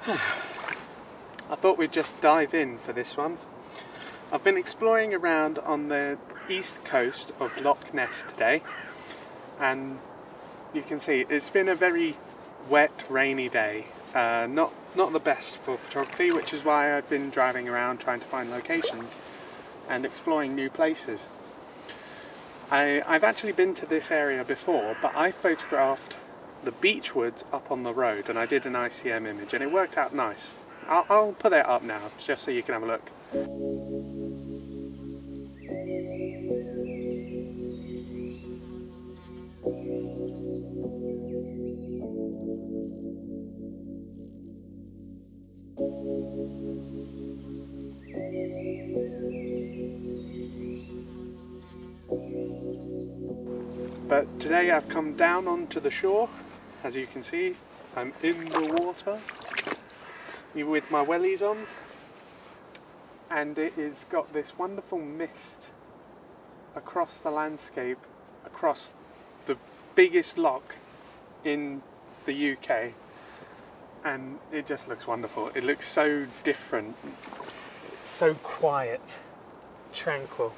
I thought we'd just dive in for this one. I've been exploring around on the east coast of Loch Ness today, and you can see it's been a very wet, rainy day. Not the best for photography, which is why I've been driving around trying to find locations and exploring new places. I've actually been to this area before, but I photographed the beech woods up on the road, and I did an ICM image, and it worked out nice. I'll put it up now, just so you can have a look. But today I've come down onto the shore. As you can see, I'm in the water with my wellies on, and it has got this wonderful mist across the landscape, across the biggest loch in the UK, and it just looks wonderful. It looks so different, it's so quiet, tranquil.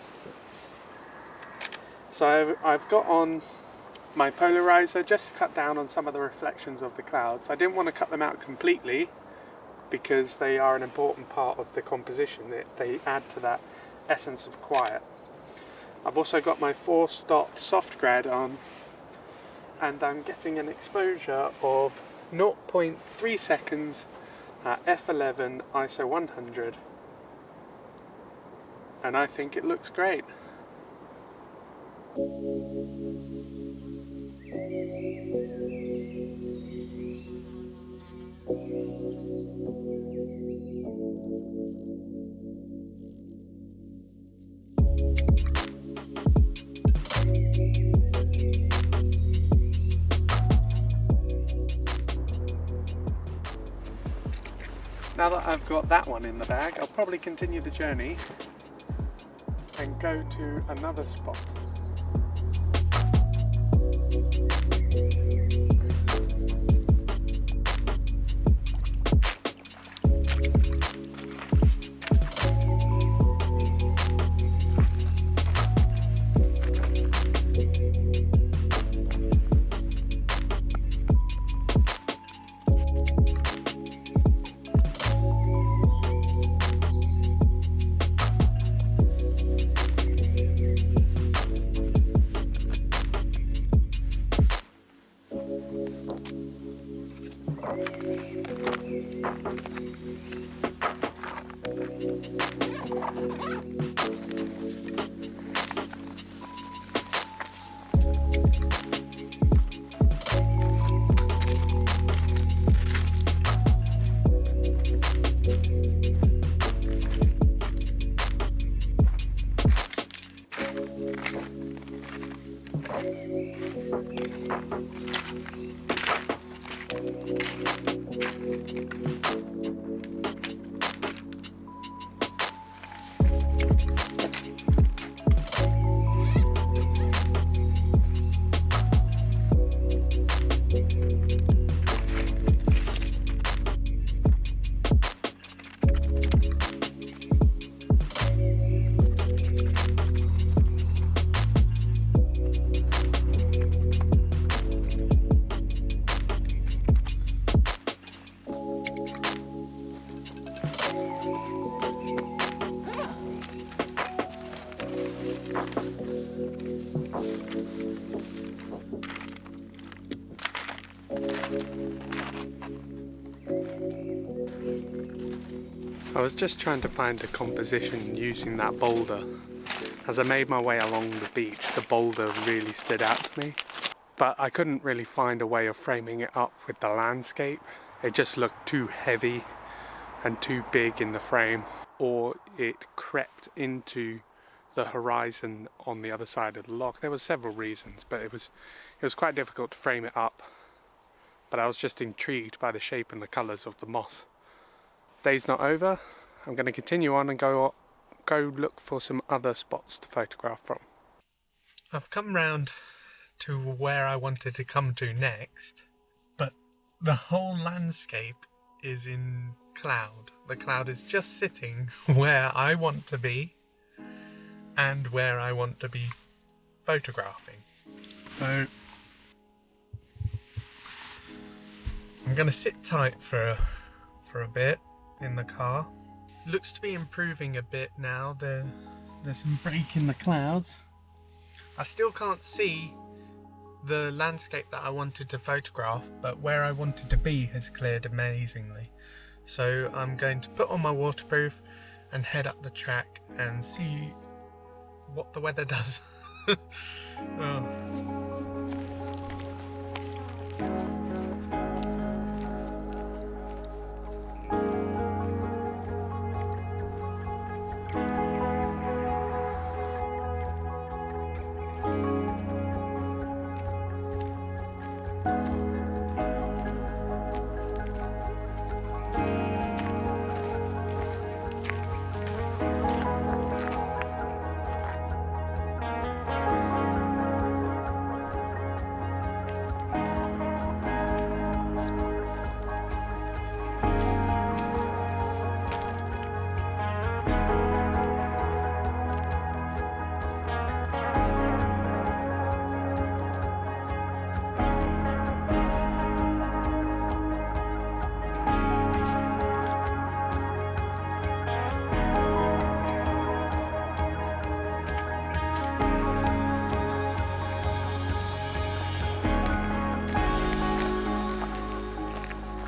So I've got on my polarizer just to cut down on some of the reflections of the clouds. I didn't want to cut them out completely because they are an important part of the composition. They add to that essence of quiet. I've also got my 4-stop soft grad on, and I'm getting an exposure of 0.3 seconds at f11 ISO 100, and I think it looks great. Now that I've got that one in the bag, I'll probably continue the journey and go to another spot. I was just trying to find a composition using that boulder. As I made my way along the beach, the boulder really stood out to me, but I couldn't really find a way of framing it up with the landscape. It just looked too heavy and too big in the frame, or it crept into the horizon on the other side of the loch. There were several reasons, but it was quite difficult to frame it up. But I was just intrigued by the shape and the colours of the moss. Day's not over. I'm going to continue on and go look for some other spots to photograph from. I've come round to where I wanted to come to next, but the whole landscape is in cloud. The cloud is just sitting where I want to be and where I want to be photographing. So I'm going to sit tight for a bit in the car. It looks to be improving a bit now. There's some break in the clouds. I still can't see the landscape that I wanted to photograph, but where I wanted to be has cleared amazingly. So I'm going to put on my waterproof and head up the track and see what the weather does. Oh.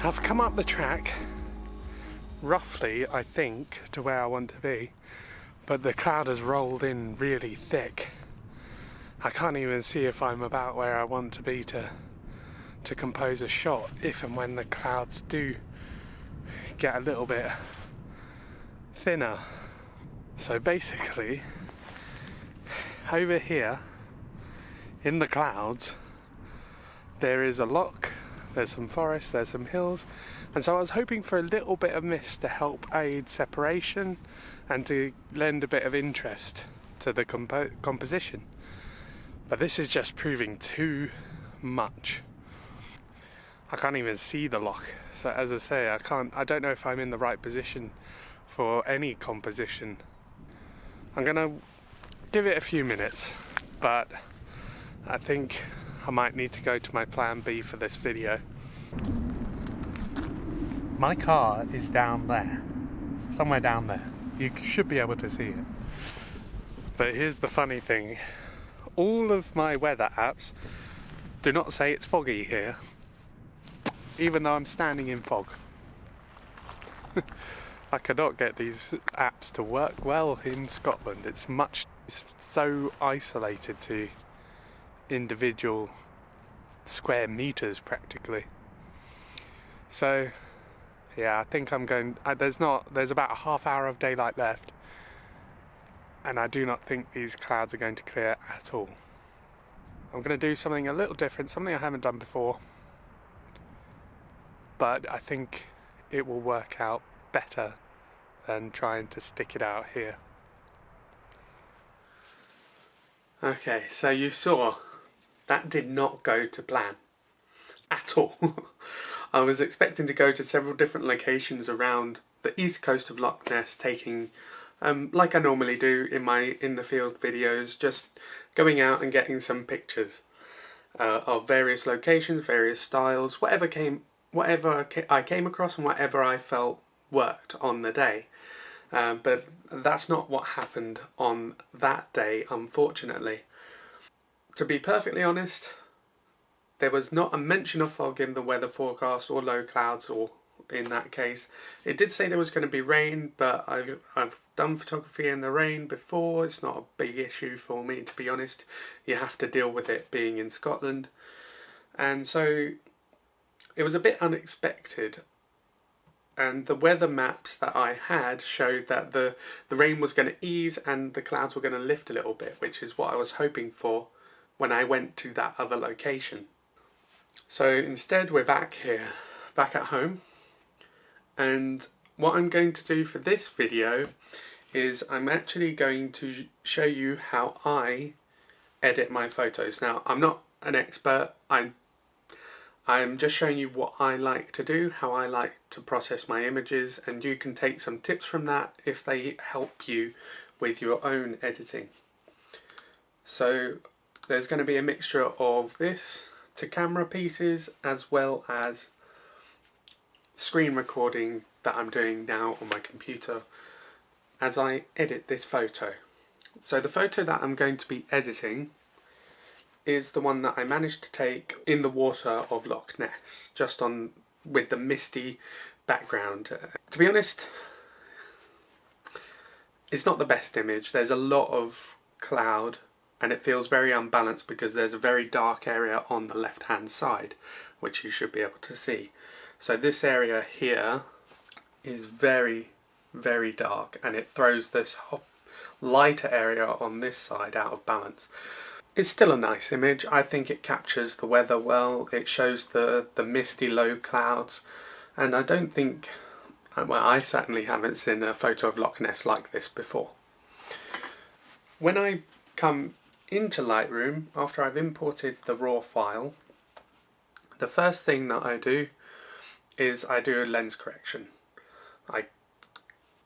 I've come up the track, roughly, I think, to where I want to be, but the cloud has rolled in really thick. I can't even see if I'm about where I want to be to compose a shot, if and when the clouds do get a little bit thinner. So basically, over here, in the clouds, there is a loch. There's some forest, there's some hills, and so I was hoping for a little bit of mist to help aid separation and to lend a bit of interest to the composition. But this is just proving too much. I can't even see the loch, so as I say, I don't know if I'm in the right position for any composition. I'm gonna give it a few minutes, but I think I might need to go to my plan B for this video. My car is down there, somewhere down there. You should be able to see it. But here's the funny thing. All of my weather apps do not say it's foggy here, even though I'm standing in fog. I cannot get these apps to work well in Scotland. It's so isolated to individual square meters practically. So yeah, I think I'm going, there's about a half hour of daylight left, and I do not think these clouds are going to clear at all. I'm going to do something a little different, something I haven't done before, but I think it will work out better than trying to stick it out here. Okay, so you saw that did not go to plan at all. I was expecting to go to several different locations around the east coast of Loch Ness, taking, like I normally do in the field videos, just going out and getting some pictures of various locations, various styles, whatever I came across and whatever I felt worked on the day. But that's not what happened on that day, unfortunately. To be perfectly honest, there was not a mention of fog in the weather forecast or low clouds, or in that case. It did say there was going to be rain, but I've done photography in the rain before. It's not a big issue for me, to be honest. You have to deal with it being in Scotland. And so it was a bit unexpected. And the weather maps that I had showed that the rain was going to ease and the clouds were going to lift a little bit, which is what I was hoping for when I went to that other location. So instead we're back here, back at home, and what I'm going to do for this video is I'm actually going to show you how I edit my photos. Now, I'm not an expert. I'm I'm just showing you what I like to do, how I like to process my images, and you can take some tips from that if they help you with your own editing. So there's going to be a mixture of this to camera pieces as well as screen recording that I'm doing now on my computer as I edit this photo. So the photo that I'm going to be editing is the one that I managed to take in the water of Loch Ness, just on with the misty background. To be honest, it's not the best image. There's a lot of cloud and it feels very unbalanced because there's a very dark area on the left hand side, which you should be able to see. So this area here is very, very dark, and it throws this lighter area on this side out of balance. It's still a nice image. I think it captures the weather well. It shows the misty low clouds, and I don't think, well, I certainly haven't seen a photo of Loch Ness like this before. When I come into Lightroom, after I've imported the raw file, the first thing that I do is I do a lens correction. I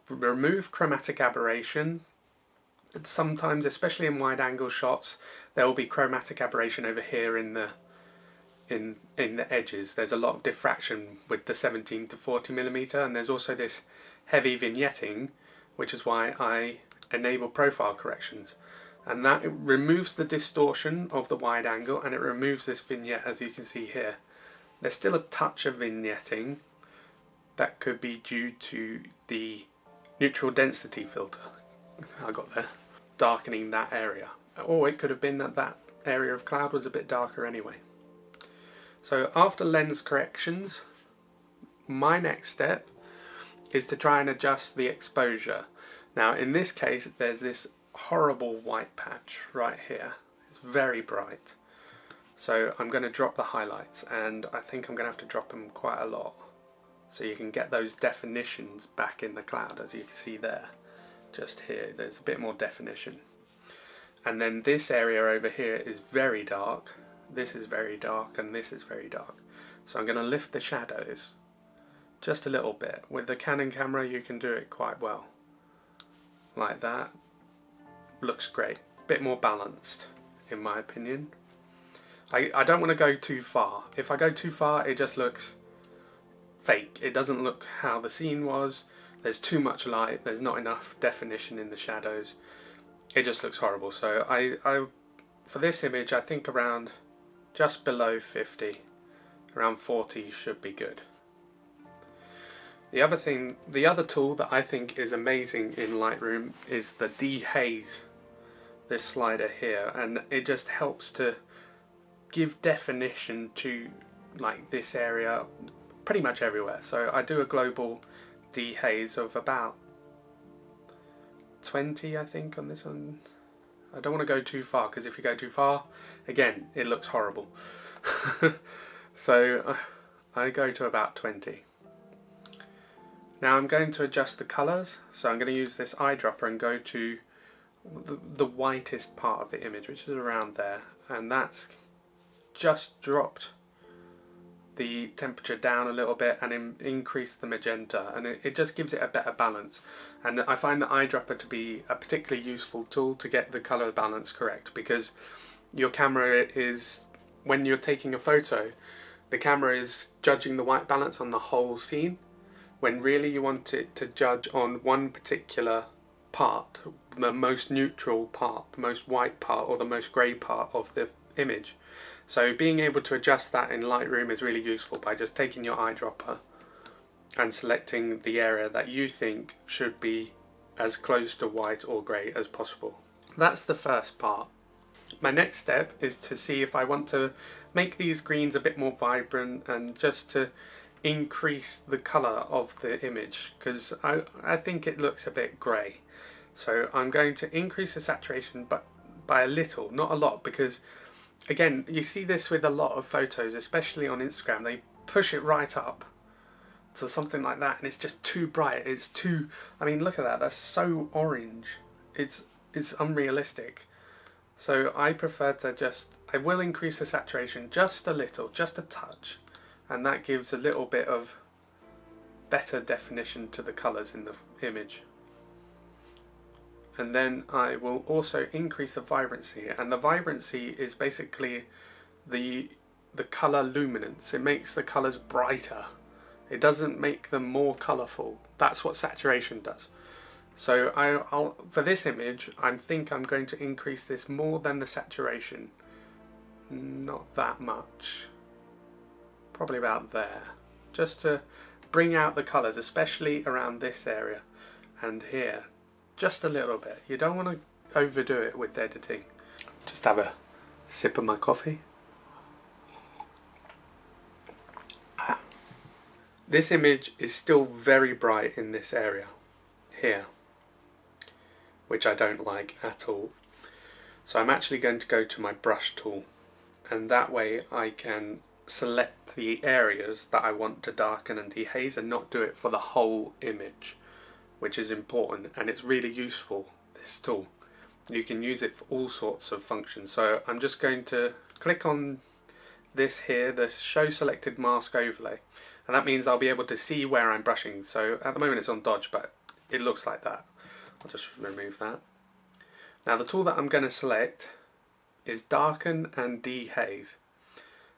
remove chromatic aberration. Sometimes, especially in wide angle shots, there will be chromatic aberration over here in the edges. There's a lot of diffraction with the 17 to 40mm, and there's also this heavy vignetting, which is why I enable profile corrections, and that removes the distortion of the wide angle and it removes this vignette, as you can see here. There's still a touch of vignetting that could be due to the neutral density filter I got there, darkening that area. Or it could have been that that area of cloud was a bit darker anyway. So after lens corrections, my next step is to try and adjust the exposure. Now in this case there's this horrible white patch right here. It's very bright. So I'm going to drop the highlights, and I think I'm going to have to drop them quite a lot so you can get those definitions back in the cloud, as you can see there. Just here there's a bit more definition. And then this area over here is very dark, this is very dark, and this is very dark. So I'm going to lift the shadows just a little bit. With the Canon camera you can do it quite well. Like that. Looks great. Bit more balanced in my opinion. I don't want to go too far. If I go too far it just looks fake. It doesn't look how the scene was. There's too much light, there's not enough definition in the shadows. It just looks horrible. So I for this image I think around just below 50, around 40 should be good. The other tool that I think is amazing in Lightroom is the dehaze, this slider here, and it just helps to give definition to like this area pretty much everywhere. So I do a global dehaze of about 20 I think on this one. I don't want to go too far because if you go too far, again, it looks horrible. So I go to about 20. Now I'm going to adjust the colours, so I'm going to use this eyedropper and go to the whitest part of the image, which is around there, and that's just dropped the temperature down a little bit and increased the magenta, and it just gives it a better balance. And I find the eyedropper to be a particularly useful tool to get the colour balance correct, because your camera is, when you're taking a photo, the camera is judging the white balance on the whole scene, when really you want it to judge on one particular part, the most neutral part, the most white part, or the most grey part of the image. So being able to adjust that in Lightroom is really useful by just taking your eyedropper and selecting the area that you think should be as close to white or grey as possible. That's the first part. My next step is to see if I want to make these greens a bit more vibrant and just to increase the colour of the image, because I think it looks a bit grey. So I'm going to increase the saturation but by a little, not a lot, because again, you see this with a lot of photos, especially on Instagram. They push it right up to something like that and it's just too bright. It's too, I mean, look at that, that's so orange. It's unrealistic. So I prefer to I will increase the saturation just a little, just a touch, and that gives a little bit of better definition to the colours in the image. And then I will also increase the vibrancy, and the vibrancy is basically the colour luminance. It makes the colours brighter. It doesn't make them more colourful. That's what saturation does. So I'll for this image, I think I'm going to increase this more than the saturation. Not that much. Probably about there. Just to bring out the colours, especially around this area and here. Just a little bit. You don't want to overdo it with editing. Just have a sip of my coffee. This image is still very bright in this area here, which I don't like at all. So I'm actually going to go to my brush tool, and that way I can select the areas that I want to darken and dehaze and not do it for the whole image, which is important, and it's really useful, this tool. You can use it for all sorts of functions. So I'm just going to click on this here, the show selected mask overlay, and that means I'll be able to see where I'm brushing. So at the moment it's on dodge, but it looks like that. I'll just remove that. Now the tool that I'm going to select is darken and dehaze.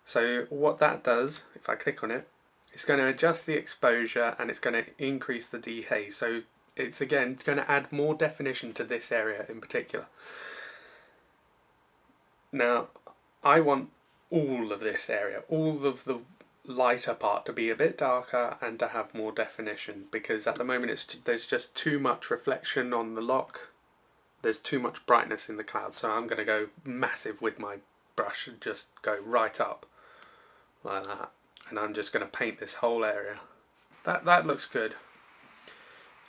So what that does, if I click on it, it's going to adjust the exposure and it's going to increase the dehaze. So it's again going to add more definition to this area in particular. Now I want all of this area, all of the lighter part to be a bit darker and to have more definition, because at the moment there's just too much reflection on the loch. There's too much brightness in the cloud, so I'm going to go massive with my brush and just go right up like that, and I'm just going to paint this whole area. That looks good.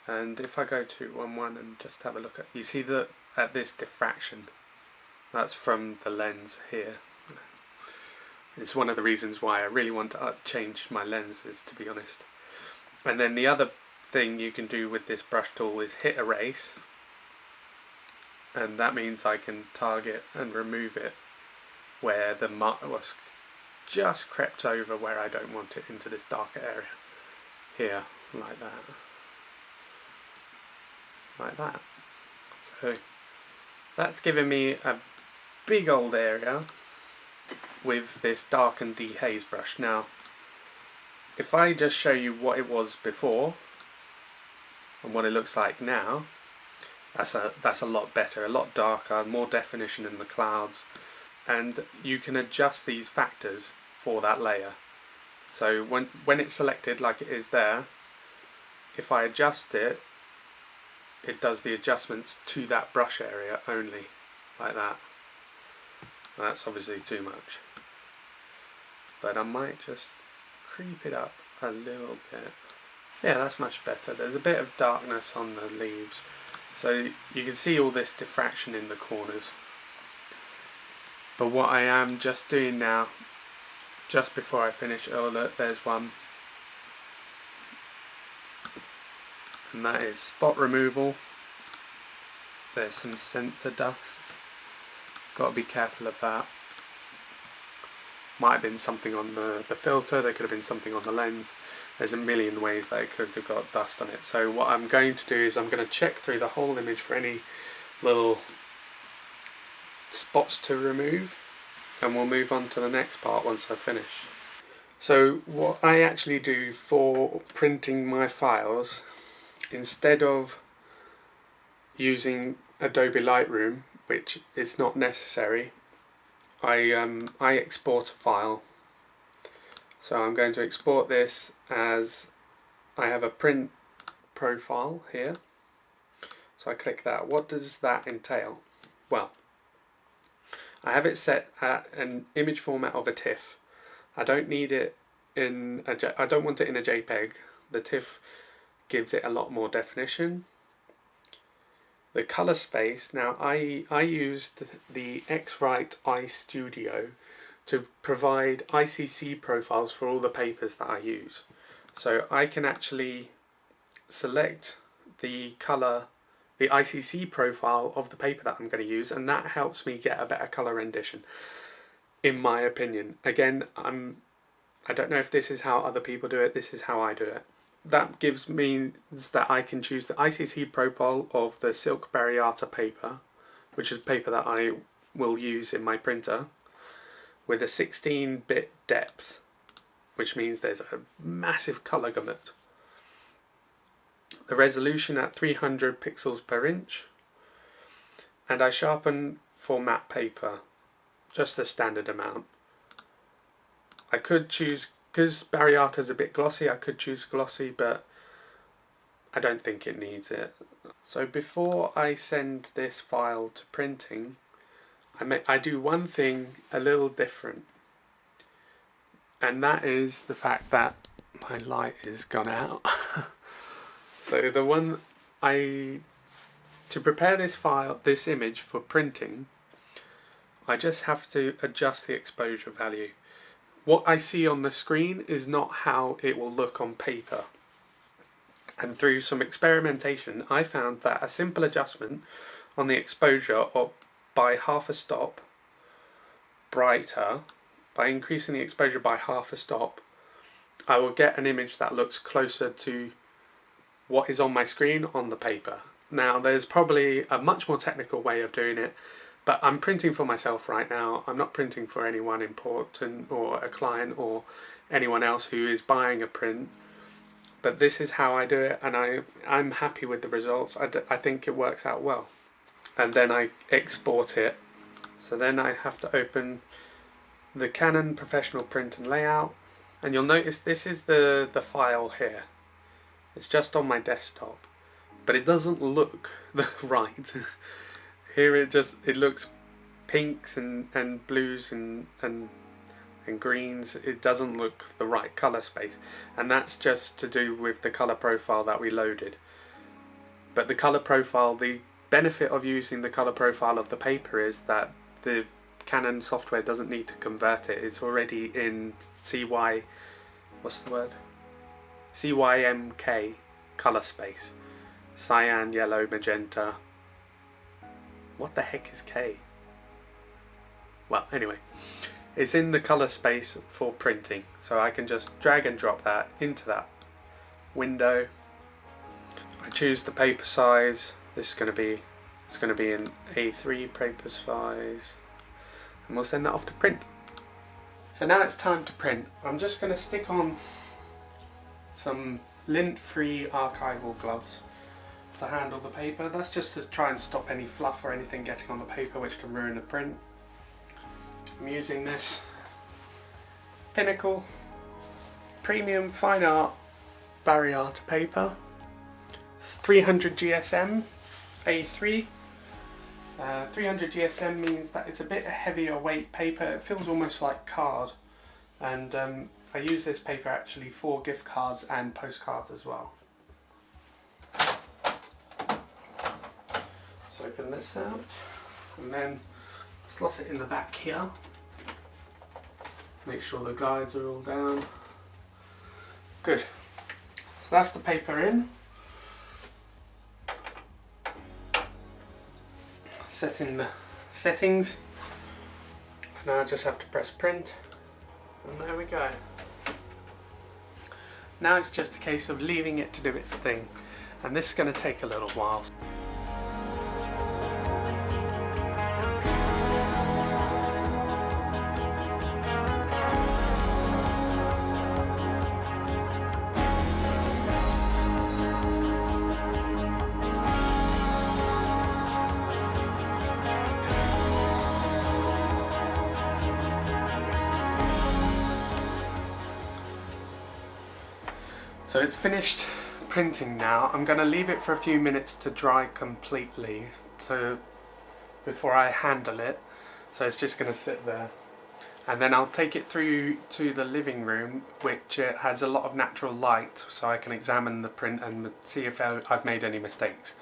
And if I go to 1:1 and just have a look you see at this diffraction, that's from the lens here. It's one of the reasons why I really want to change my lenses, to be honest. And then the other thing you can do with this brush tool is hit erase, and that means I can target and remove it where the mark was just crept over where I don't want it into this darker area. Here, like that. Like that. So that's given me a big old area with this dark and dehaze brush. Now if I just show you what it was before and what it looks like now, that's a lot better, a lot darker, more definition in the clouds, and you can adjust these factors for that layer. So when it's selected like it is there, if I adjust it, it does the adjustments to that brush area only, like that. That's obviously too much, but I might just creep it up a little bit. Yeah, that's much better. There's a bit of darkness on the leaves, so you can see all this diffraction in the corners. But what I am just doing now, just before I finish, oh look, there's one, and that is spot removal. There's some sensor dust. Got to be careful of that. Might have been something on the filter, there could have been something on the lens. There's a million ways that it could have got dust on it. So what I'm going to do is I'm going to check through the whole image for any little spots to remove, and we'll move on to the next part once I finish. So what I actually do for printing my files, instead of using Adobe Lightroom, which is not necessary, I export a file. So I'm going to export this as, I have a print profile here. So I click that. What does that entail? Well, I have it set at an image format of a TIFF. I don't need it in I don't want it in a JPEG. The TIFF gives it a lot more definition. The color space, now I used the X-Rite iStudio to provide ICC profiles for all the papers that I use. So I can actually select the color, the ICC profile of the paper that I'm going to use, and that helps me get a better color rendition, in my opinion. Again, I'm I don't know if this is how other people do it, this is how I do it. That means that I can choose the ICC profile of the silk Bariata paper, which is paper that I will use in my printer, with a 16-bit depth, which means there's a massive colour gamut. The resolution at 300 pixels per inch, and I sharpen for matte paper, just the standard amount. I could choose, because Bariata is a bit glossy, I could choose glossy, but I don't think it needs it. So before I send this file to printing, I do one thing a little different, and that is the fact that my light is gone out. So to prepare this image for printing, I just have to adjust the exposure value. What I see on the screen is not how it will look on paper. And through some experimentation, I found that a simple adjustment on the exposure by half a stop brighter, by increasing the exposure by half a stop, I will get an image that looks closer to what is on my screen on the paper. Now, there's probably a much more technical way of doing it, but I'm printing for myself right now. I'm not printing for anyone important or a client or anyone else who is buying a print. But this is how I do it, and I'm happy with the results. I think it works out well. And then I export it. So then I have to open the Canon Professional Print and Layout. And you'll notice this is the file here. It's just on my desktop. But it doesn't look right. Here it looks pinks and blues and greens. It doesn't look the right colour space, and that's just to do with the colour profile that we loaded. But the colour profile, the benefit of using the colour profile of the paper is that the Canon software doesn't need to convert it. It's already in CYMK colour space. Cyan, yellow, magenta. What the heck is K? Well, anyway, it's in the colour space for printing, so I can just drag and drop that into that window. I choose the paper size. It's going to be an A3 paper size, and we'll send that off to print. So now it's time to print. I'm just going to stick on some lint-free archival gloves to handle the paper. That's just to try and stop any fluff or anything getting on the paper which can ruin the print. I'm using this Pinnacle Premium Fine Art Bariata paper. It's 300 GSM A3. 300 GSM means that it's a bit heavier weight paper. It feels almost like card, and I use this paper actually for gift cards and postcards as well. So open this out and then slot it in the back here. Make sure the guides are all down. Good. So that's the paper in. Set in the settings. Now I just have to press print, and there we go. Now it's just a case of leaving it to do its thing, and this is going to take a little while. So it's finished printing now. I'm going to leave it for a few minutes to dry completely before I handle it. So it's just going to sit there. And then I'll take it through to the living room, which has a lot of natural light, so I can examine the print and see if I've made any mistakes.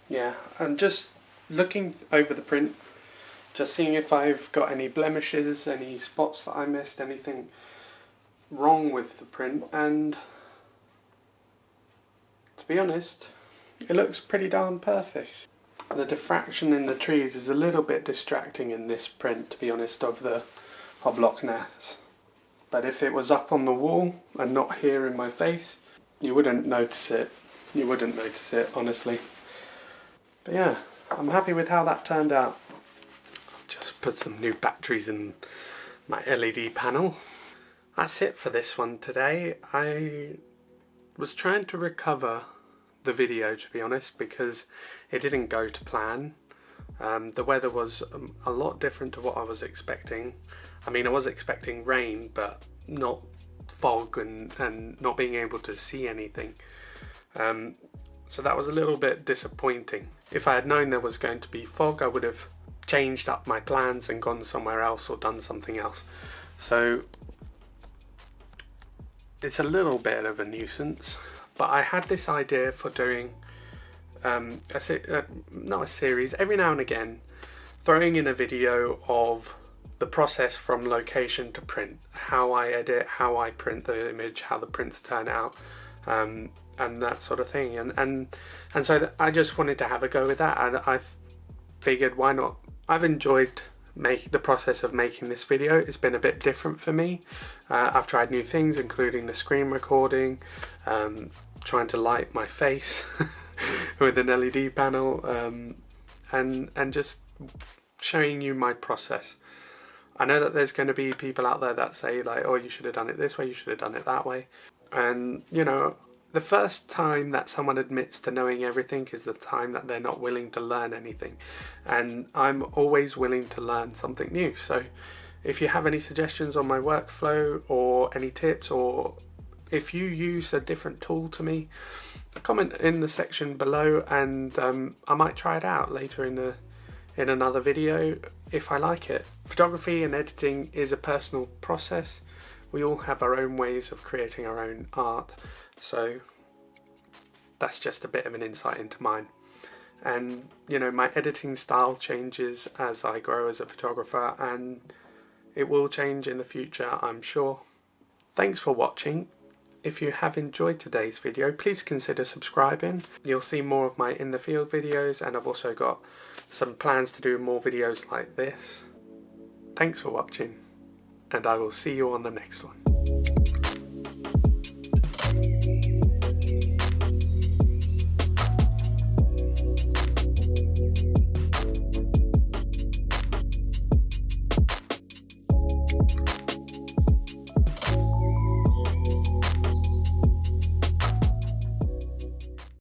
Yeah, I'm just looking over the print, just seeing if I've got any blemishes, any spots that I missed, anything wrong with the print, and to be honest, it looks pretty darn perfect. The diffraction in the trees is a little bit distracting in this print, to be honest, of Loch Ness. but if it was up on the wall and not here in my face, you wouldn't notice it. You wouldn't notice it, honestly. But yeah, I'm happy with how that turned out. I'll just put some new batteries in my LED panel. That's it for this one today. I was trying to recover the video, to be honest, because it didn't go to plan. The weather was a lot different to what I was expecting. I mean, I was expecting rain, but not fog and not being able to see anything. So that was a little bit disappointing. If I had known there was going to be fog, I would have changed up my plans and gone somewhere else or done something else. So it's a little bit of a nuisance, but I had this idea for doing not a series, every now and again throwing in a video of the process from location to print, how I edit, how I print the image, how the prints turn out, and that sort of thing, and so I just wanted to have a go with that, and I figured, why not? I've enjoyed the process of making this video. It's been a bit different for me. I've tried new things, including the screen recording, trying to light my face with an LED panel, and just showing you my process. I know that there's going to be people out there that say, like, oh, you should have done it this way, you should have done it that way. And, you know, the first time that someone admits to knowing everything is the time that they're not willing to learn anything. And I'm always willing to learn something new. So if you have any suggestions on my workflow or any tips, or if you use a different tool to me, comment in the section below, and I might try it out later in another video if I like it. Photography and editing is a personal process. We all have our own ways of creating our own art, so that's just a bit of an insight into mine. And you know, my editing style changes as I grow as a photographer, and it will change in the future, I'm sure. Thanks for watching. If you have enjoyed today's video, please consider subscribing. You'll see more of my in the field videos, and I've also got some plans to do more videos like this. Thanks for watching, and I will see you on the next one.